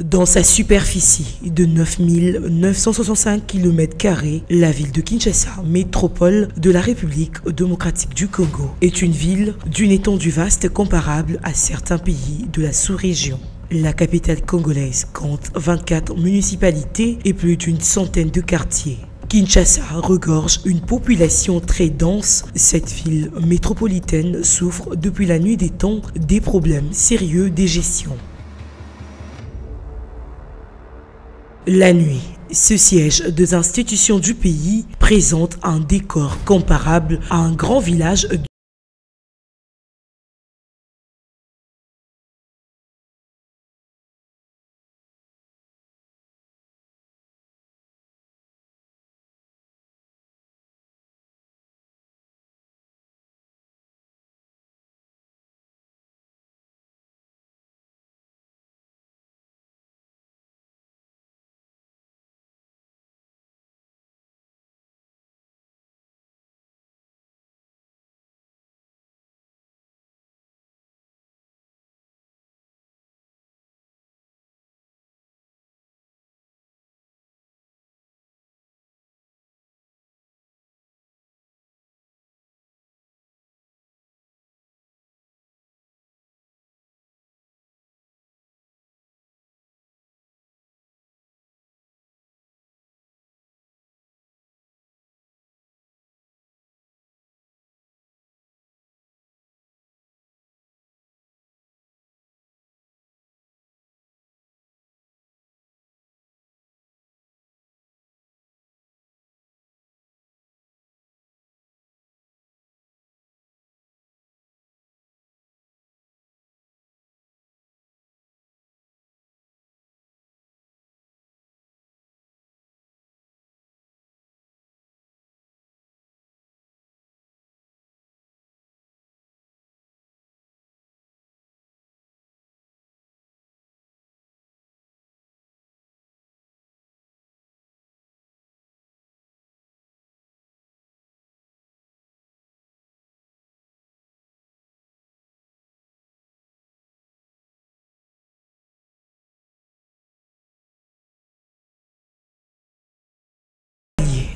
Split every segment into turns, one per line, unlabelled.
Dans sa superficie de 9965 km², la ville de Kinshasa, métropole de la République démocratique du Congo, est une ville d'une étendue vaste comparable à certains pays de la sous-région. La capitale congolaise compte 24 municipalités et plus d'une centaine de quartiers. Kinshasa regorge une population très dense. Cette ville métropolitaine souffre depuis la nuit des temps des problèmes sérieux de gestion. La nuit, ce siège des institutions du pays présente un décor comparable à un grand village.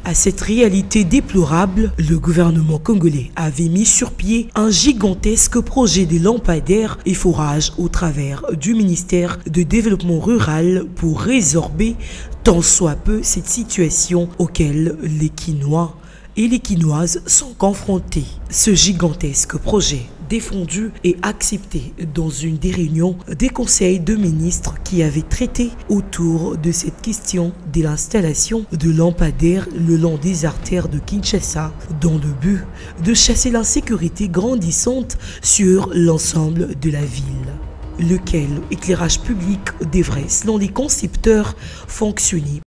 À cette réalité déplorable, le gouvernement congolais avait mis sur pied un gigantesque projet de lampadaires et forages au travers du ministère de Développement rural pour résorber tant soit peu cette situation auquel les Quinois et les Quinoises sont confrontés. Ce gigantesque projet défendu et accepté dans une des réunions des conseils de ministres qui avaient traité autour de cette question de l'installation de lampadaires le long des artères de Kinshasa dans le but de chasser l'insécurité grandissante sur l'ensemble de la ville. Lequel éclairage public devrait, selon les concepteurs, fonctionner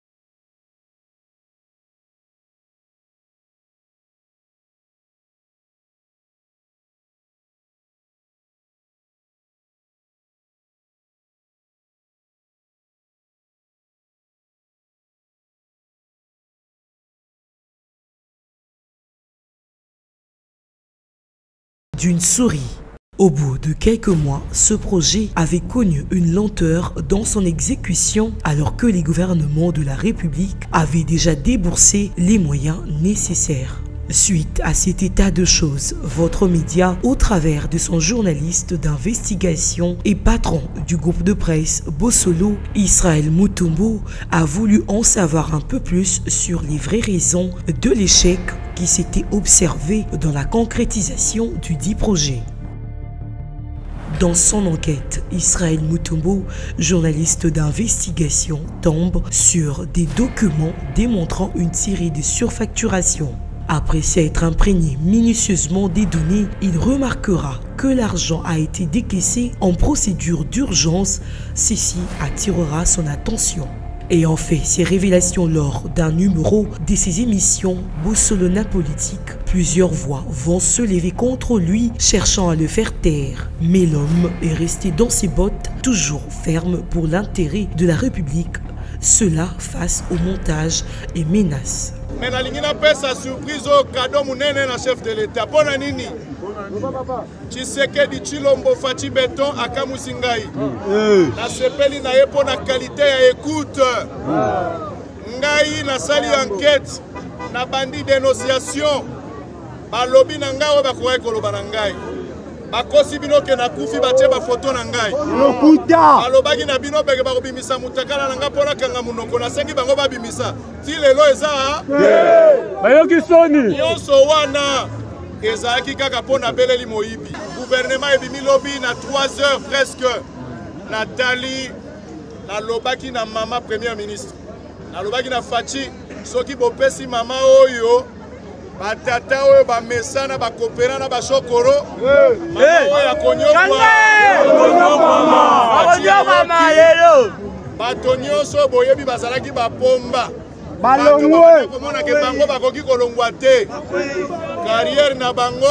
d'une souris. Au bout de quelques mois, ce projet avait connu une lenteur dans son exécution alors que les gouvernements de la République avaient déjà déboursé les moyens nécessaires. Suite à cet état de choses, votre média, au travers de son journaliste d'investigation et patron du groupe de presse Bossolo, Israël Mutombo, a voulu en savoir un peu plus sur les vraies raisons de l'échec qui s'était observé dans la concrétisation du dit projet. Dans son enquête, Israël Mutombo, journaliste d'investigation, tombe sur des documents démontrant une série de surfacturations. Après s'être imprégné minutieusement des données, il remarquera que l'argent a été décaissé en procédure d'urgence. Ceci attirera son attention. Ayant fait ses révélations lors d'un numéro de ses émissions Bossolona Politique, plusieurs voix vont se lever contre lui, cherchant à le faire taire. Mais l'homme est resté dans ses bottes, toujours ferme pour l'intérêt de la République, cela face au montage et menaces.
Mais la ligne n'a pas sa surprise au cadeau monene na chef de l'État. Bonne nini. Tshisekedi Tshilombo Fati Beton akamusi ngai. Nasepeli na ye po na qualité ya écoute. Ngai nasali enquête na bandi dénonciation. Balobi na ngai o bakoki koloba na ngai. Bakosi bino ke na kufi batie ba photo na ngai. Balobaki na bino beke bakobimisa mutakala na ngai pona kanga munoko na sengi bango babimisa. Ti lelo eza
bayoki soni.
Nyonso wana ezalaki kaka pona beleli moyibi. Gouvernement ebimi lobi na 3 heures presque. Nathalie nalobaki na mama premier ministre. Nalobaki na Fachi soki bopesi mama oyo batata oyo bamesana bakopera na bashokoro mama oyo akonyokwa bato nyonso boyebi bazalaki bapomba komona ke bango bakoki kolongwa te carrière na bango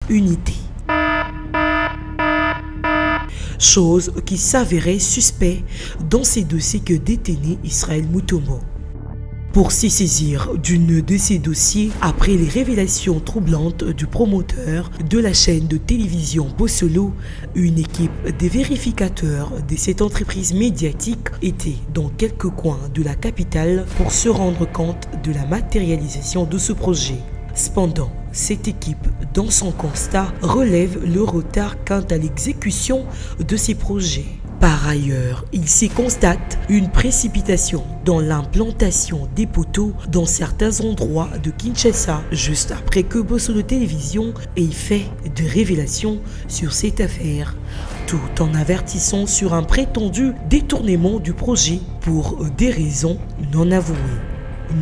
unité. Chose qui s'avérait suspect dans ces dossiers que détenait Israël Mutombo. Pour s'y saisir d'une de ces dossiers, après les révélations troublantes du promoteur de la chaîne de télévision Bossolo, une équipe de vérificateurs de cette entreprise médiatique était dans quelques coins de la capitale pour se rendre compte de la matérialisation de ce projet. Cependant, cette équipe, dans son constat, relève le retard quant à l'exécution de ces projets. Par ailleurs, il s'y constate une précipitation dans l'implantation des poteaux dans certains endroits de Kinshasa, juste après que Bossolo Télévision ait fait de révélations sur cette affaire, tout en avertissant sur un prétendu détournement du projet pour des raisons non avouées.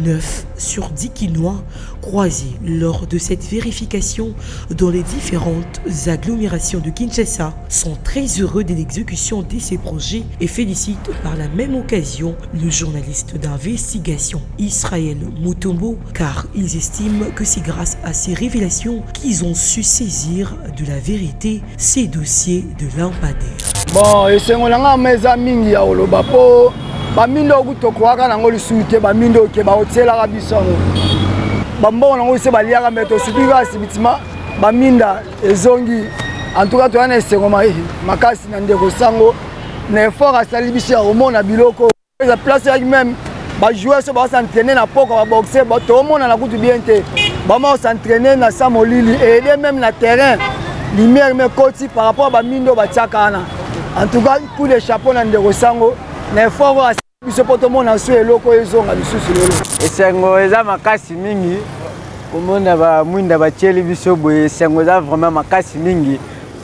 9 sur 10 Kinois croisés lors de cette vérification dans les différentes agglomérations de Kinshasa sont très heureux de l'exécution de ces projets et félicitent par la même occasion le journaliste d'investigation Israël Mutombo, car ils estiment que c'est grâce à ces révélations qu'ils ont su saisir de la vérité ces dossiers de lampadaire.
Bon, et c'est mes amis qui ont bamindo kutokwaka nango lisuite bamindo ke baotela kabisongo bambongo nango se baliaka meto subika sibitima baminda ezongi en tout cas to yana esengo makasi na ndeko sango na effort asali biso ya omona biloko eza place ya même ba jouer so ba s'entraîner na poko ba boxer ba to omona na kutu bien te ba ma s'entraîner na samolili et même na terrain lumière me koti par rapport ba mindo ba tchakana en tout cas pour les chapeaux na ndeko sango na effort
esengo eza makasi mingi komona ba mwinda batieli biso boye esengo eza vraiment makasi mingi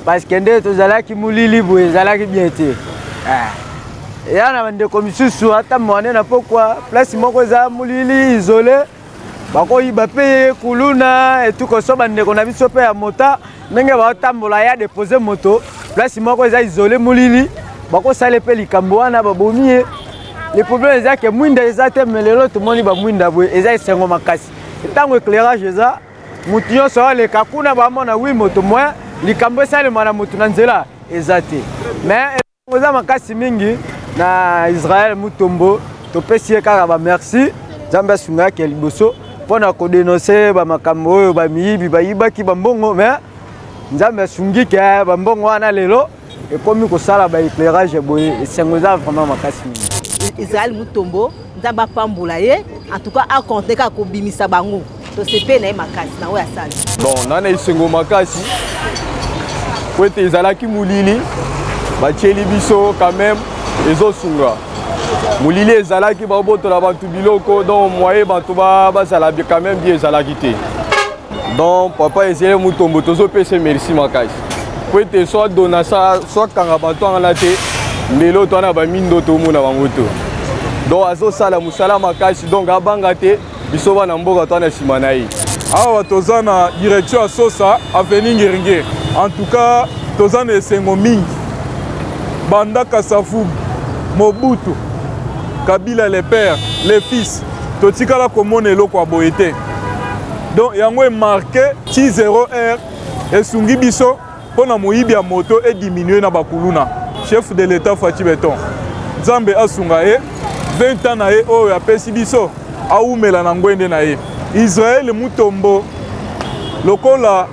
parce que nde tozalaki mulili boye ezalaki bien te eya na bandeko misusu ata mwane na pokwa place moko eza mulili isolé bakoyiba mpe kuluna etukoso bandeko na biso mpe ya mota ndenge baotambola ya depose moto place moko eza isolé mulili bakosala mpe likambo wana babomie. Le problème est que mwinda ezate melelo tout moni ba mwinda boye eza esengo makasi. Tango éclairage eza mutu nyonso le kakuna ba mona wi moto moya likambo sale mwana mutu na nzela ezate. Mais eza makasi mingi na Israël Mutombo to pesi kaka ba merci Nzambe asunga ke liboso pona ko dénoncer ba makambo oyo ba miyibi ba yibaki ba mbongo mais Nzambe asungi ke ba mbongo wana lelo et comme ko sala ba éclairage boye esengo eza vraiment makasi mingi.
Israël Mutombo nzamba pambula ye en tout cas a compter ka ko bimisa bango to sepe na makasi na oya sala
bon nana isengo makasi kwete ezalaki mulili batieli biso quand même ezosunga molili ezalaki babotola bantu biloko donc moyen bato bazala quand même bien ezalaki te donc papa ezele mutombo tozopesa merci makasi po ete soit dona soit kanga bato wana te mbelo twana bamindo tomona bango to donc azosala mosala makasi donc abanga te biso bana mboka twana nsima na ye
awa toza na direction ya sosa avenue Ngeringe. En tout cas toza na esengo mingi banda Kasavubu Mobutu Kabila les pères les fils totikala komona eloko ya boye te donc yango emarke ti 0R esungi biso mpona moyibi ya moto ediminue na bakuluna chef de l'état Faci Beton Nzambe asunga ye 20 ans na ye oyo apesi biso aumela na ngwende na ye Israel mutombo lokola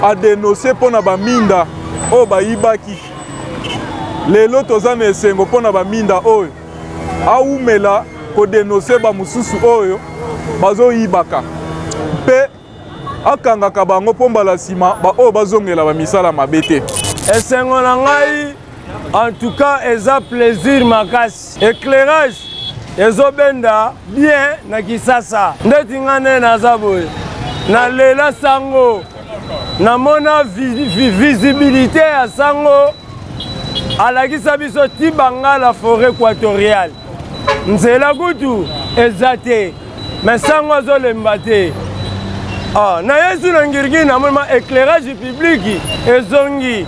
adenonse mpona baminda oyo bayibaki lelo toza na esengo mpona baminda oyo aumela kodenonse bamosusu oyo bazoyibaka mpe akangaka bango mpo mbala nsima baoyo bazongela bamisala mabe te
esengo na ngai en tout cas eza plaisir makasi éclairage ezobenda bien na Kisasa ndeti nga nde naza boye nalela sango namona visibilité ya sango alakisa biso ti Bangala forêt équatoriale nzela kutu eza te mais sango azolemba te na yesu na ngirigi namoni éclairage public ezongi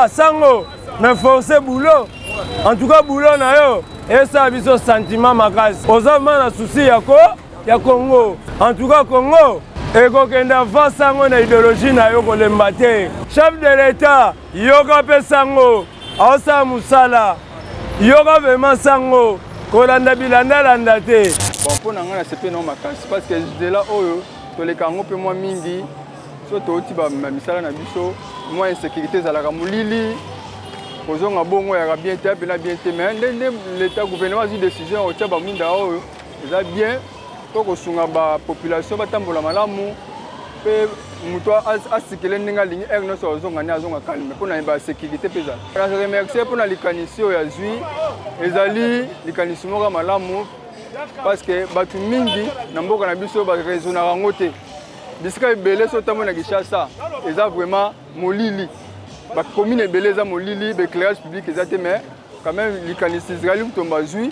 sango mais forcé boulot en tout cas boulot na yo esa biso sentiment makasi oza na souci ya Congo en tout cas Congo ekokenda va sango na idéologie na yo kolemba te chef de l'état yoka pe sango aosala musala yoka vraiment sango kolanda bilanda te
bon mpo na ngai nasepe nao makasi parce que nzela oyo toleka yango mpe mwa mingi so touti bamisala na biso mwa insécurité ezalaka molili kozonga bongo yaka bien te apena bien te mais nde l'état gouvernement azwi décision otia baminda oyo eza bien po kosunga bapopulation batambola malamu mpe moto asikele ndenge alingi ere nyonso azonga nde azonga kalme mpona basécurité mpe ezala remercie mpona likanisi oyo azwi ezali likanisi moko malamu parce que bato mingi na mboka na biso baresonaka yango te bisika ebele so otambola na Kinshasa eza vraiment molili bacommune ebele eza molili baéclairage public eza te mais quand même likanisi ezali kutomba azwi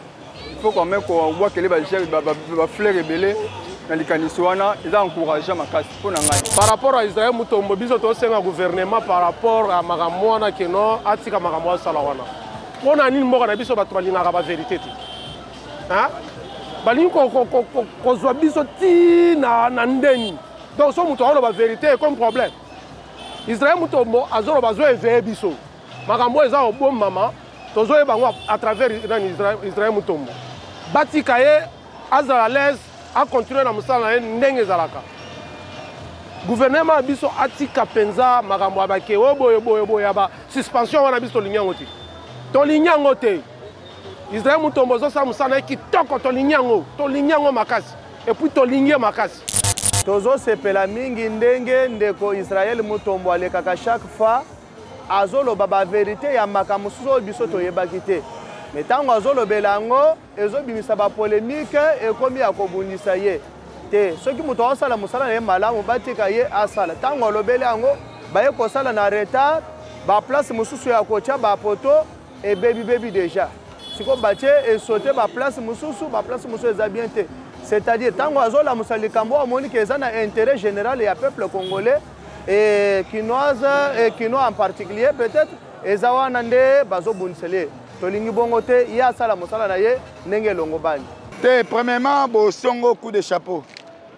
il faut quand même kowakele bafleur ebele na likanisi wana eza encourageant makasi mpo na ngai
par rapport à Israël mutombo biso tosenga gouvernement par rapport à makambo wana keno atika makambo asala wana mpona nini mboka na biso bato balingaka bavérité te balingi kozwa biso ti na ndeni donc so moto aoloba vérité comme problème Israël mutombo azoloba azoeveye biso makambo eza obombama tozoyeba yango à travers Israël mutombo batika ye azala l'aise akontinue na mosala na ye ndenge ezalaka gouvernement ya biso atika mpenza makambo ya bakewe boye ya basuspension wana biso tolingi yango te Israël mutombo azosala mosala na ye kitoko tolingi yango makasi epuis tolingi ye makasi
tozosepela mingi ndenge ndeko Israël mutombo alekaka chaque fois azoloba bavérité ya makambo mosusu oyo biso toyebaki te mais ntango azolobela yango ezobimisa bapolémike ekomi ya kobundisa ye te soki moto aosala mosala na ye malamu batika ye asala ntango alobeli yango baye kosala na retard baplace mosusu ya kotia bapoto ebebi déjà siko batie esote baplace mosusu eza bien te c'est-à-dire ntango azolamusa likambo amoni ke eza na intérêt général ya peuple congolais et kinois en particulier peut-être eza wana nde bazobundisela ye tolingi bongo te ye asala mosala na ye ndenge elongo bani
te. Premièrement bosongo coup de chapeau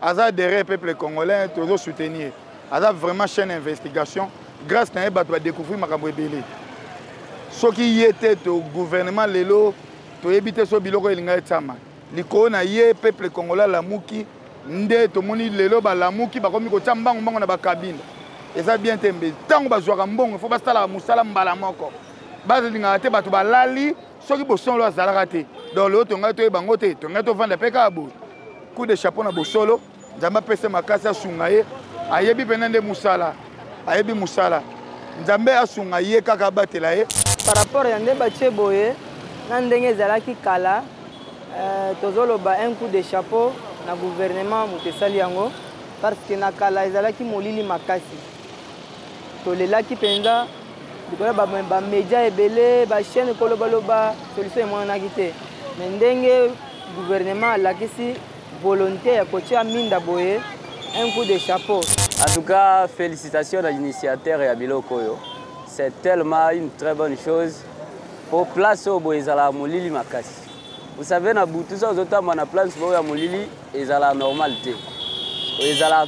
aza derrière peuple congolais tozo soutenir aza vraiment chaîne d'investigation grâce na ye bato badécouvrir makambo ebele soki ye te to gouvernement lelo toyebi te so biloko elinga etsama likolo na ye peuple congolais lamuki nde tomoni lelo balamuki bakomi kotia mbango na bakabine eza bien te mbe ntango bazwaka mbongo fo basala mosala mbala moko bazalingaka te bato balali soki bosolo azalaka te donc lelo tongai toyeba yango te tongai tovanda mpe kaka boye coup de chapeau na bosolo nzambe apesa makasi asunga ye ayebi mpena nde mosala nzambe asunga ye kaka abatela ye
par rapport ya nde batie boye na ndenge ezalaki kala
tozoloba un coup de chapeau na gouvernement mutesali yango parce que na kala ezalaki molili makasi tolelaki penza dikola ba média ebele ba chaîne kolobaloba solution emonanaki te mais ndenge gouvernement alakisi volonté ya kotia minda boye un coup de chapeau. En tout cas, félicitations à l'initiateur et à Biloko Oyo. C'est tellement une très bonne chose pour placer au Boezala Molili Makasi. Vous savez, na tout ça, on a place pour Molili et la normalité. Et ça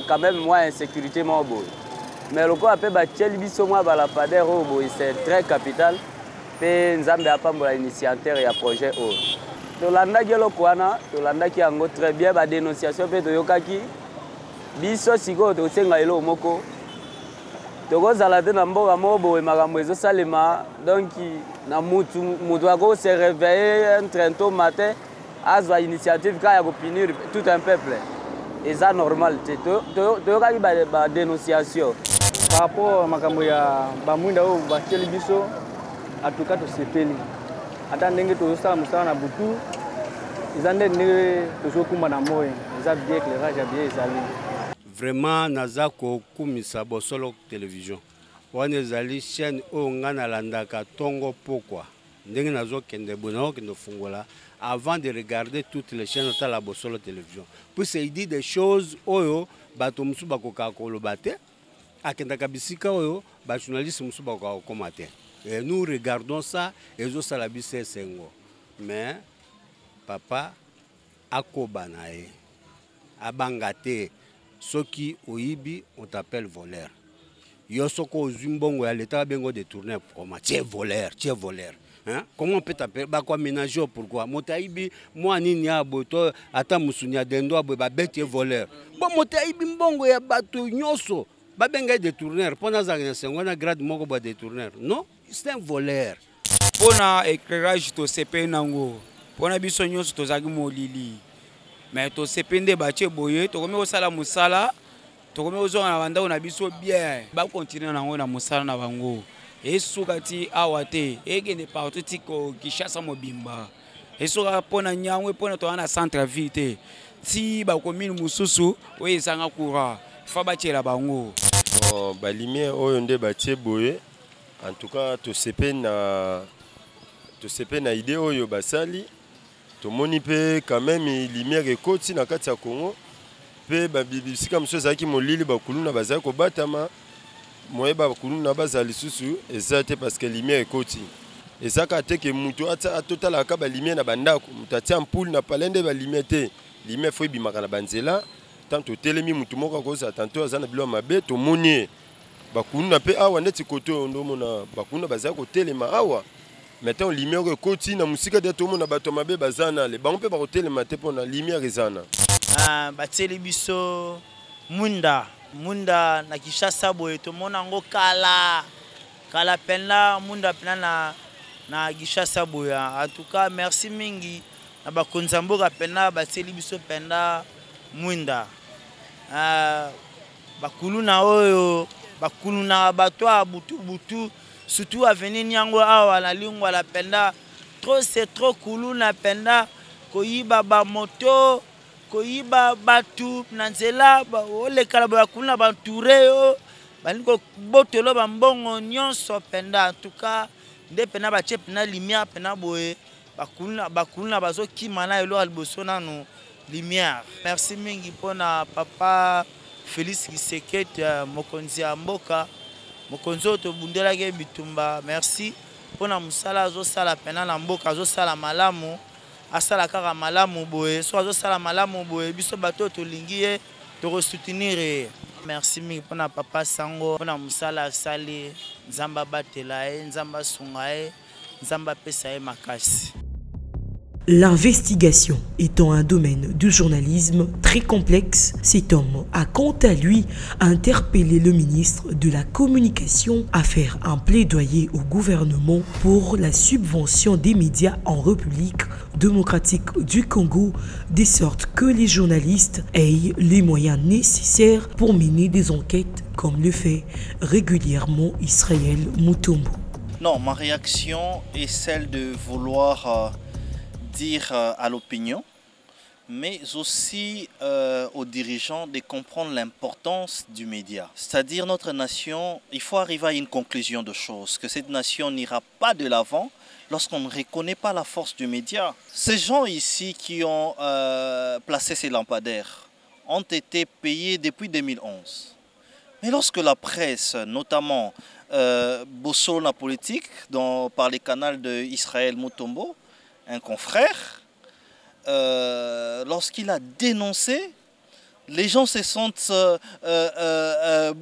quand même moins insécurité moins beau. Mais le coup après Bachel biso moi balapader au boy c'est très capital. Pe nzambe apambola initiateur et à projet o. Tolanda gelo kwana, tolanda ki ango très bien ba dénonciation pe toyokaki. Biso siko tosenga elo moko. Tokozala te na mboka mobo e makambo ezosalema donc na mutu ako se réveiller un train tôt matin azwa initiative ka ya kopinir tout un peuple. Et ça normal te toyokaki ba dénonciation par rapport à makambo ya bamwinda o bateli biso atuka tosepeli ata ndenge tozosala mosala na butu eza nde ndenge tozokumba na moye eza bien éclairage ya bien ezali
vraiment naza kokumisa Bosolo télévision wana ezali chaîne oyo nga nalandaka ntongo pokwa ndenge nazokende boye nakokende fungola avant de regarder toutes les chaînes de la Bosolo télévision puisque il dit des choses oyo bato mosusu bakokaka koloba te akendaka bisika oyo ba journaliste mosusu bakokaka kokoma te et nous regardons ça ezosala biso esengo mais papa akoba na ye abanga te soki oyibi on t'appelle voleur yo soko ozwi mbongo ya leta bengo détourner comment tu es voleur hein? Comment on peut t'appeler quoi ménager pourquoi motayibi moi nini aboto ata musunya dendo abo ba bête voleur bon motayibi mbongo ya bato nyoso ba benga détourner pona za ngona grade moko ba détourner non c'est un voleur
pona éclairage to CP nango pona biso nyoso tozaki molili mais to CP nde ba che boye to komi osala musala to komi ozonga na banda na biso bien ba continuer nango na musala na bango esukati awate egene partout tiko kishasa mobimba esuka pona nyangwe pona to na centre ville te ti ba commune mususu o ezanga courant fa ba tshela bango
ba lumière oyo nde ba tie boye en tout cas to CP na idée oyo basali to moni pe quand même lumière ekoti na kati ya Congo pe ba bibisika mso zaki molili ba kuluna bazali ko batama moi ba kuluna bazali susu ezate parce que lumière ekoti ezaka te ke mutu ata total ka ba lumière na bandako mutati ampoule na palende ba lumière te lumière foi bimaka na banzela tanto telemi mutu moko ko za tanto azana bilo mabe to moni ba kuluna pe awa neti koto ndo mona ba kuluna bazali ko telema awa maintenant lumière ekoti na musika de to mona bato mabe bazana le bango pe ba ko telema te pona lumière ezana
bateli biso munda na Kishasa boye to mona ngo kala penda munda pena na Kishasa boye en tout cas merci mingi na bakonzamboka pena bateli biso penda munda bakuluna oyo bakuluna bato butu surtout avenir nyango awa na lingwa la penda trop c'est trop kuluna penda koyiba ba moto koyiba batu na nzela ole kala ba kuna banture yo baliko botolo bambongo nyonso penda en tout cas nde pena ba che pena lumière pena boye bakuna bazo kimana elo alboso nanu lumière merci mingi pona papa Félix Kisekete mokonzi ya mboka mokonzi to bundela ke bitumba merci pona musala zo sala pena na mboka zo sala malamu asala kaka malamu boye so azosala malamu boye biso bato tolingi to soutenir merci mingi pona papa Sango pona musala asali nzamba batela nzamba sunga nzamba pesa makasi.
L'investigation étant un domaine du journalisme très complexe, cet homme a quant à lui interpellé le ministre de la Communication à faire un plaidoyer au gouvernement pour la subvention des médias en République démocratique du Congo, de sorte que les journalistes aient les moyens nécessaires pour mener des enquêtes comme le fait régulièrement Israël Mutombo.
Non, ma réaction est celle de vouloir dire à l'opinion, mais aussi aux dirigeants de comprendre l'importance du média. C'est-à-dire notre nation, il faut arriver à une conclusion de choses, que cette nation n'ira pas de l'avant lorsqu'on ne reconnaît pas la force du média. Ces gens ici qui ont placé ces lampadaires ont été payés depuis 2011. Mais lorsque la presse, notamment Bosso la politique, par les canaux d'Israël Mutombo, un confrère, lorsqu'il a dénoncé, les gens se sentent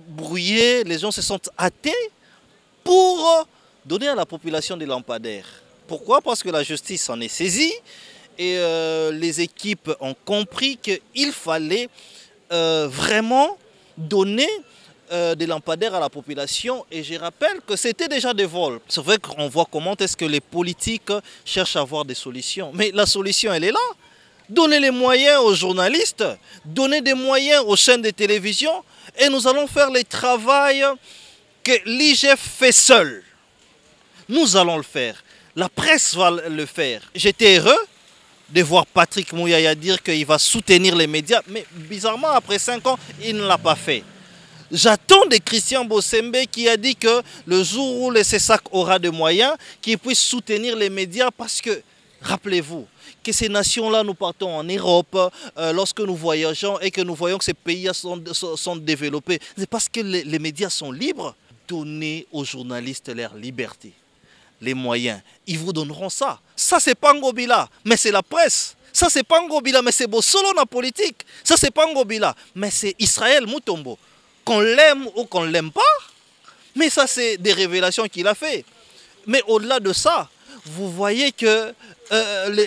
brouillés, les gens se sentent hâtés pour donner à la population des lampadaires. Pourquoi? Parce que la justice en est saisie et les équipes ont compris qu'il fallait vraiment donner des lampadaires à la population, et je rappelle que c'était déjà des vols. C'est vrai qu'on voit comment est-ce que les politiques cherchent à avoir des solutions, mais la solution elle est là. Donner les moyens aux journalistes, donner des moyens aux chaînes de télévision, et nous allons faire le travail que l'IGF fait seul. Nous allons le faire. La presse va le faire. J'étais heureux de voir Patrick Mouyaya dire qu'il va soutenir les médias, mais bizarrement, après 5 ans, il ne l'a pas fait. J'attends de Christian Bossembe qui a dit que le jour où le CESAC aura des moyens, qu'il puisse soutenir les médias, parce que, rappelez-vous, que ces nations-là, nous partons en Europe, lorsque nous voyageons et que nous voyons que ces pays sont développés, c'est parce que les médias sont libres. Donnez aux journalistes leur liberté, les moyens, ils vous donneront ça. Ça, c'est pas Ngobila, mais c'est la presse. Ça, c'est pas Ngobila, mais c'est Bossolo la politique. Ça, c'est pas Ngobila, mais c'est Israël Mutombo. Qu'on l'aime ou qu'on ne l'aime pas, mais ça, c'est des révélations qu'il a fait. Mais au-delà de ça, vous voyez que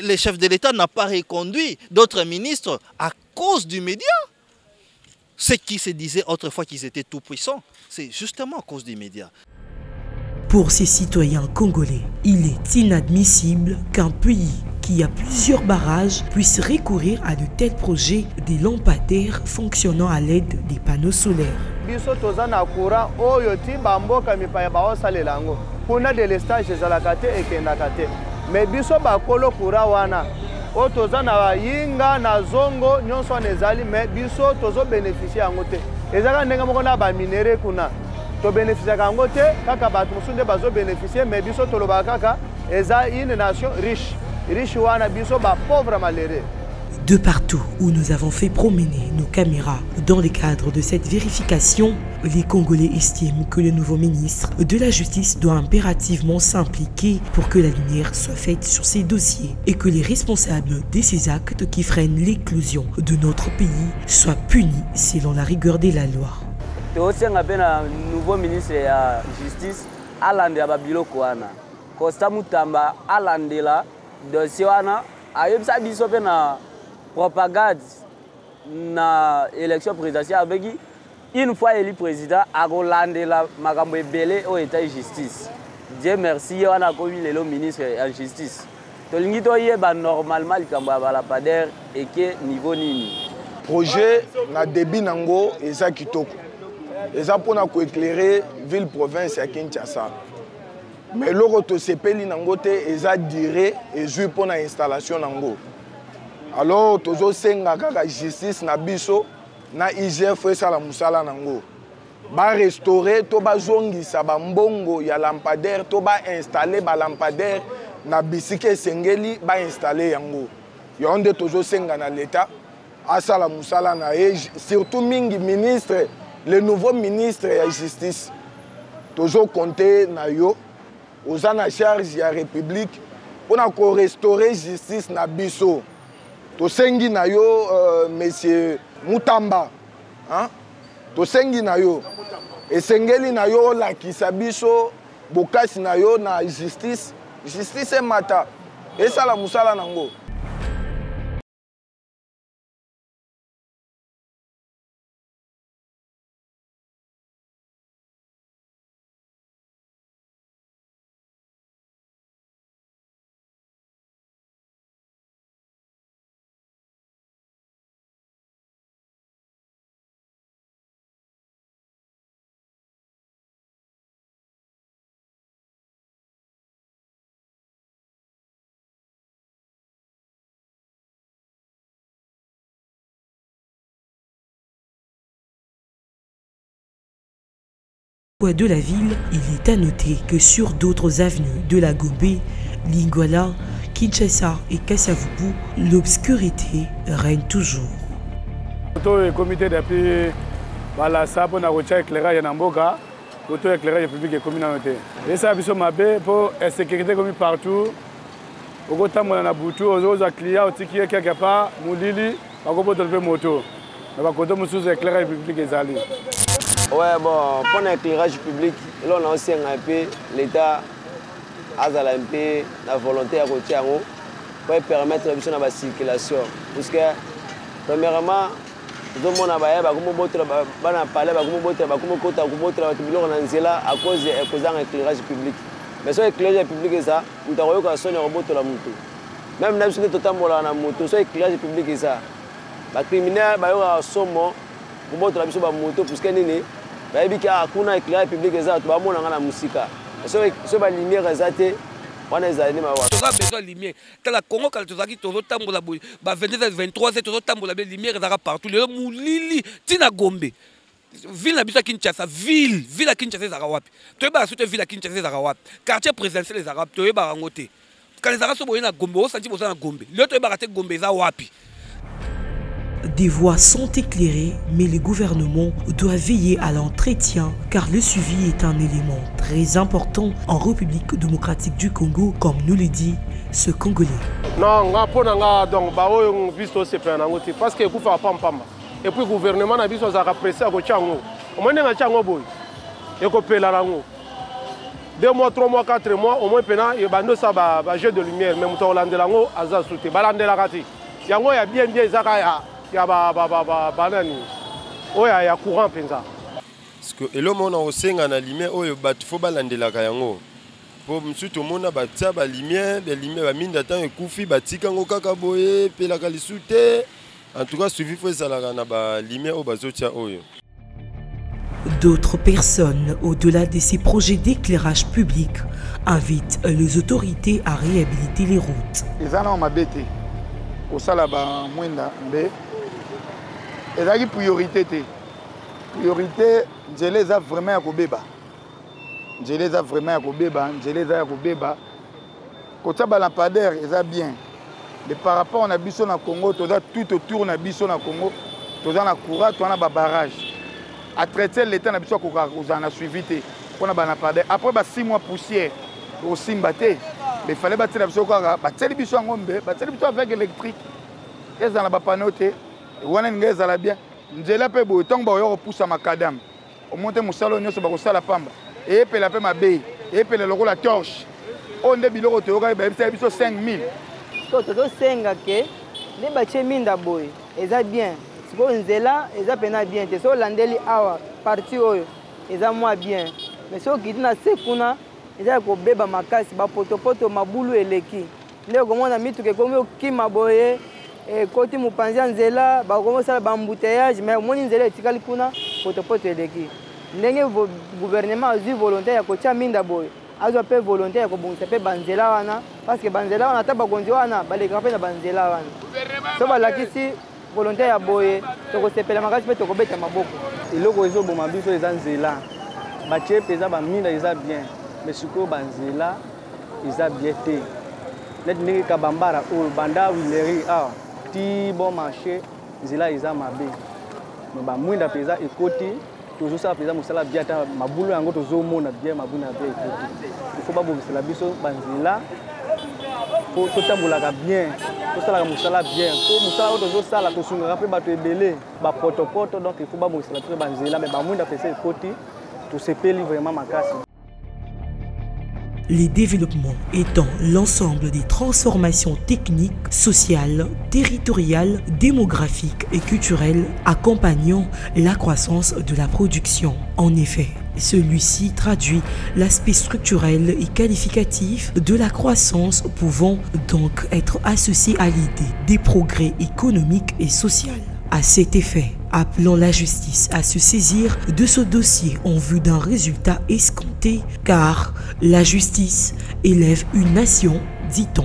les chefs de l'État n'ont pas reconduit d'autres ministres à cause du média. Ceux qui se disaient autrefois qu'ils étaient tout puissants, c'est justement à cause des médias.
Pour ces citoyens congolais, il est inadmissible qu'un pays qui a plusieurs barrages puisse recourir à de tels projets, des lampadaires fonctionnant à l'aide des panneaux solaires.
Biso tozana courant oyo ti bamboka mipaya baosalela yango kuna delestage ezalaka te ekendaka te, mais biso bakolo courant wana oyo toza na bayinga na zongo nyonso wana ezali, mais biso tozobénéficie yango te. Ezalaka ndenge moko na baminere kuna tobénéficiaka yango te, kaka bato mosusu nde bazobénéficie, mais biso tolobaka kaka eza une nation riche.
De partout où nous avons fait promener nos caméras dans le cadre de cette vérification, les Congolais estiment que le nouveau ministre de la Justice doit impérativement s'impliquer pour que la lumière soit faite sur ces dossiers et que les responsables de ces actes qui freinent l'éclosion de notre pays soient punis selon la rigueur de la loi.
Nouveau ministre de la Justice alande babiloko wana Costa Mutamba alandela dossier wana ayebisa biso pe na propagande na élection présidentielle avec une fois élu président akolandela makambo ebele au état de justice. Dieu merci wana komi lelo ministre en justice. Tolingi toyeba normalement likambo ya balampadaire eke niveau nini.
Projet na débit nango eza kitoko. Eza pona ko éclairer ville province ya Kinshasa. Mais loko to sepeli nango te eza dire ezui pour na installation nango. Alors tozo senga kaka justice na biso na IGF esala musala nango. Ba restaurer to ba zongisa ba mbongo ya lampadaire to ba installer ba lampadaire na bisike sengeli ba installer yango. Yonde tozo senga na l'état asala musala na surtout mingi ministre, le nouveau ministre ya justice. Tozo compter na yo aux en charge de la République pour restaurer justice na biso. To sengi na yo monsieur Mutamba, hein? To sengi na yo esengeli na yo la kisabiso bokasi na yo na justice mata esala musala nango.
De la ville, il est à noter que sur d'autres avenues de la Gombe, Lingala, Kinshasa et Kasavubu, l'obscurité règne toujours.
Le comité depuis la SAP na rocha éclairage na mboka, auto éclairage public et communauté. Et ça biso mabe pour sécurité comme partout. Au côté mon na butu aux clients au tiki quelque part mulili ba ko boto pe moto. Na ba côté musu éclairage public ezali.
Ouais, bon, pour l'éclairage public, là on a aussi un peu l'État a un peu la volonté à retirer pour permettre la circulation. Parce que, premièrement, tout le monde a parlé, à cause de l'éclairage public. Mais si l'éclairage public, ça, nous avons eu un robot de la moto. Même si nous avons la moto, si l'éclairage public, ça, les criminels ont un somme pour la moto, parce que kuna éclairage public eza to bamona nga na musika so ba lumière ezate wana ezali mawa
toza besoin lumière tala Congo kala tozaki tozo tambola boy ba 22 23 tozo tambola be lumière ezaka partout le mulili tina Gombe ville na biso Kinshasa ville ya Kinshasa ezaka wapi toyeba soute ville ya Kinshasa ezaka wapi quartier présidentiel ezaka wapi toyeba ngo te kala ezaka so boye na Gombe o santi boza na Gombe le toyeba te Gombe eza wapi.
Des voies sont éclairées, mais le gouvernement doit veiller à l'entretien car le suivi est un élément très important en République démocratique du Congo, comme nous le dit ce Congolais.
Non, donc parce que et puis le gouvernement a dit pressé à Kochango. Au moins, il y a boy. Il y a 2 mois, 3 mois, 4 mois, au moins, il y a un jeu de lumière. Même si on a bien il y a courant
parce que et l'homme on a aussi na lumière oyo bat faut balandela yango pour msuto mona batia ba lumière ba minda temps ekufi batika ngo kaka boye pela kalisute en tout cas suivi faut ça na ba lumière o bazotia oyo.
D'autres personnes, au-delà de ces projets d'éclairage public, invitent les autorités à réhabiliter les routes.
Les gens m'a bêté. Au salaba mwenda mbe. Et là, priorité, priorité, je les ai vraiment à Kobeba. Je les ai vraiment à Kobeba. Je les ai à Kobeba. Quand ça va lampadaire, ils ont bien. Mais par rapport à Nabiso na Congo, tout autour de Nabiso na Congo, tout dans la courage, tout dans la barrage. À traiter l'État Nabiso qu'on a suivi, on a lampadaire. Après 6 mois poussière, au Simbaté, il fallait battre Nabiso qu'on a battu les bichons en Gombe, battu les bichons avec électrique. Ils ont la panoté. Wana ngeza la bien nzela pe bo tongo ba yo poussa makadam o monte musalo nyoso ba ko sala pamba e pe la pe mabe e pe le loko la torche on de biloko to ka ba biso 5000
to senga ke ne ba che minda boy eza bien siko nzela eza pena bien te so landeli awa parti oyo eza moi bien mais so kitina sekuna eza ko beba makasi ba poto mabulu eleki nde ko mona mitu ke komi okima boye et côté Moupanzia Nzela, bah comment ça va embouteillage, mais au moins Nzela est tikali kuna, poto eleki. Ndenge gouvernement a eu volonté ya kocha minda boy, a eu peu volonté ya kobongisa pe banzela wana, parce que banzela wana taba gonzi wana, ba le grape na banzela wana. So ba lakisi volonté ya boy, to ko sepela makasi pe to ko beta maboko.
Eloko ezo boma biso eza Nzela. Ba che peza ba minda eza bien, mais suko banzela eza bien te. Net ndenge kabambara o banda wileri ah. Ti bon marché zela iza mabe mais ba mwinda peza ekoti tozo sa peza musala bien ta mabulu yango tozo mona bien mabulu na bien ekoti il faut ba bobisela biso banzela pour totambola ka bien to sala musala bien ko musala o tozo sala to sunga pe ba to ebele ba poto donc il faut ba bobisela pe banzela mais ba mwinda peza ekoti to sepeli vraiment makasi.
Les développements étant l'ensemble des transformations techniques, sociales, territoriales, démographiques et culturelles accompagnant la croissance de la production. En effet, celui-ci traduit l'aspect structurel et qualificatif de la croissance pouvant donc être associé à l'idée des progrès économiques et sociaux. À cet effet, appelons la justice à se saisir de ce dossier en vue d'un résultat escompté, car la justice élève une nation, dit-on.